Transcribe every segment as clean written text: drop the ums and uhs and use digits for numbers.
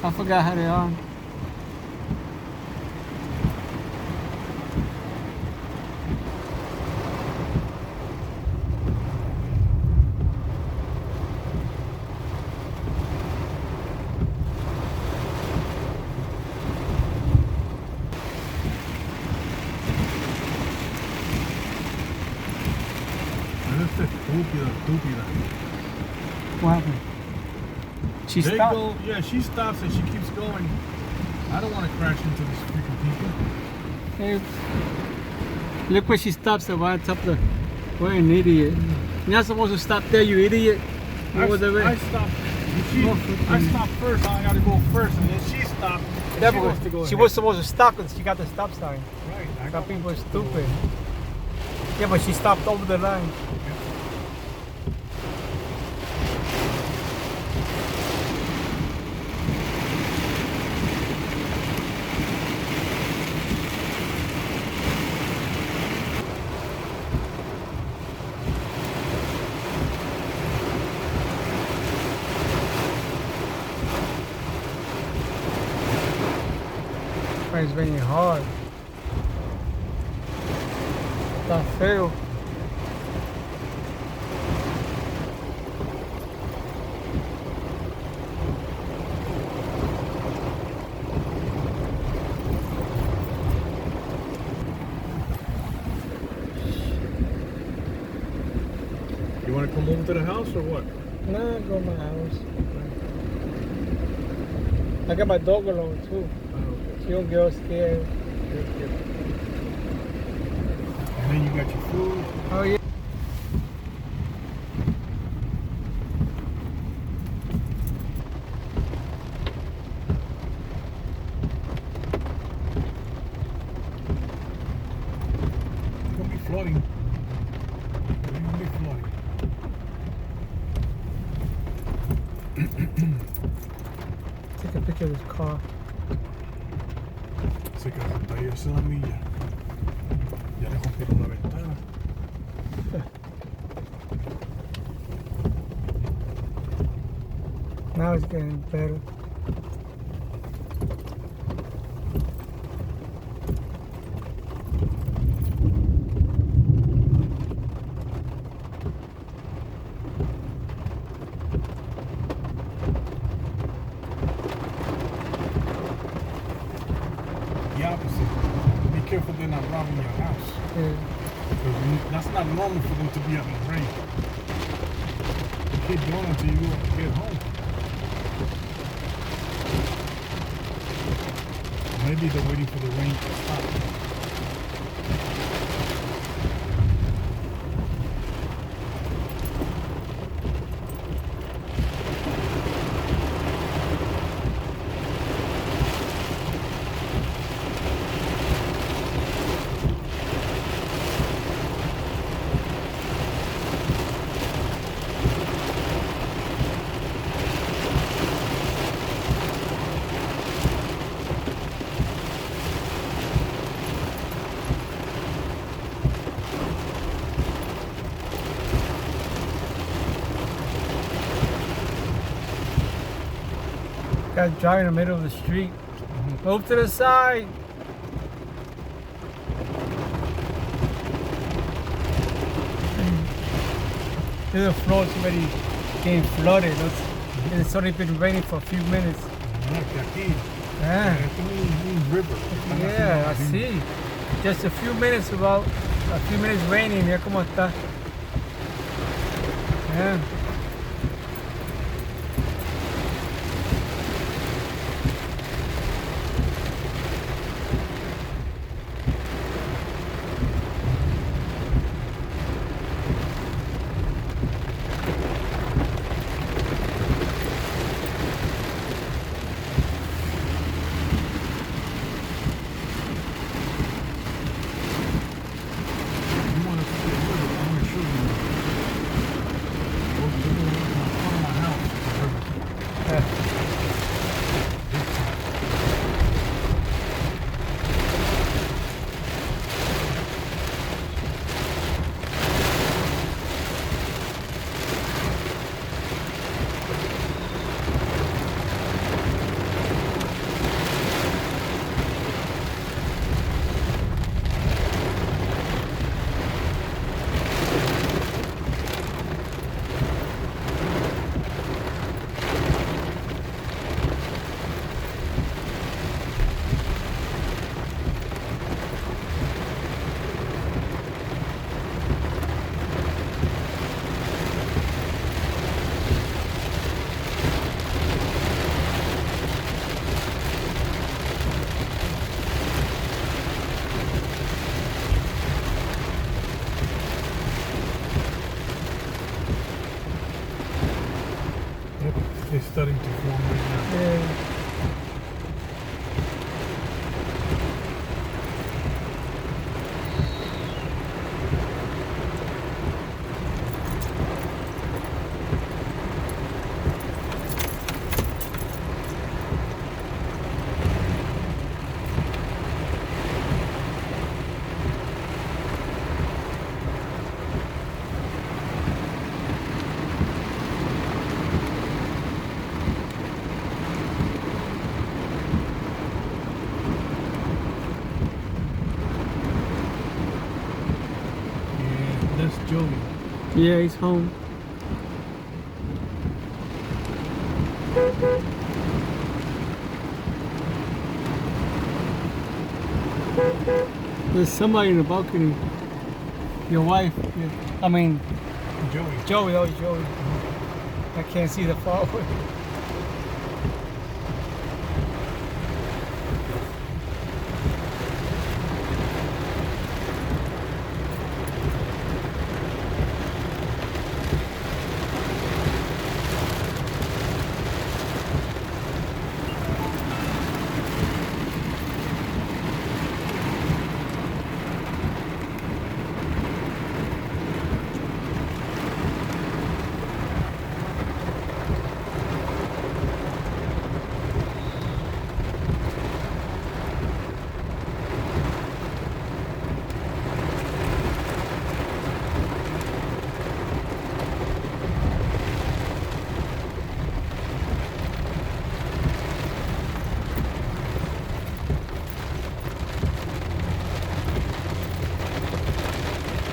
I forgot how they are. Estúpida. What happened? She They stopped. go, yeah, she stops and she keeps going. I don't want to crash into these freaking people. Hey, look where she stops at right top of the. What an idiot. You're not supposed to stop there, you idiot. I I stopped. I stopped first. I got to go first, and then she stopped. And Yeah, she wants to go she ahead. was supposed to stop because she got the stop sign. Right. I Some got people are stupid. Yeah, but she stopped over the line. It's raining hard. Está feo. You want to come over to the house or what? Nah, go to my house. I got my dog along too. She don't get all scared. And then you got your food. Oh yeah. It's gonna be flooding. It's gonna be flooding. Take a picture of this car. Se quedó ahí hace una milla. Ya le rompieron la ventana. Now it's getting better. The opposite. Be careful they're not robbing your house. Yeah. Because that's not normal for them to be out in the rain. You keep going until you get home. Maybe they're waiting for the rain to stop. Guys driving in the middle of the street. Move to the side. There's a flood's already getting flooded. It's already been raining for a few minutes. Yeah. Yeah, I see. Just a few minutes raining. Mira cómo está. Yeah. starting to form right now. Yeah. Yeah, that's Joey. Yeah, he's home. There's somebody in the balcony. Your wife. Yeah. I mean, Joey. Joey. Oh, Joey. I can't see the far away.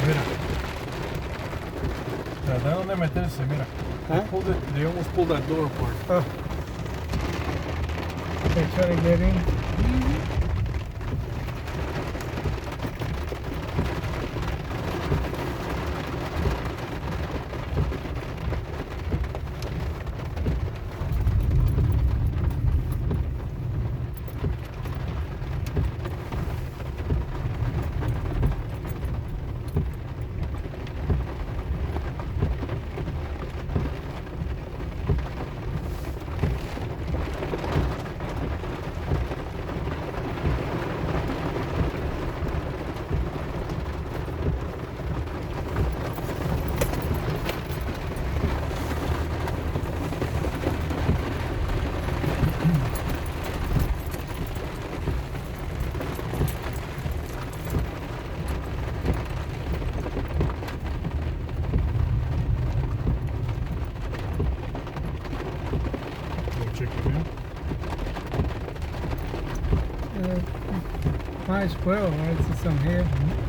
Mira. Trataron de meterse, mira. Huh? They almost pulled that door apart. Oh. They try to get in. Go check it in. Might as well, right? Since I'm here.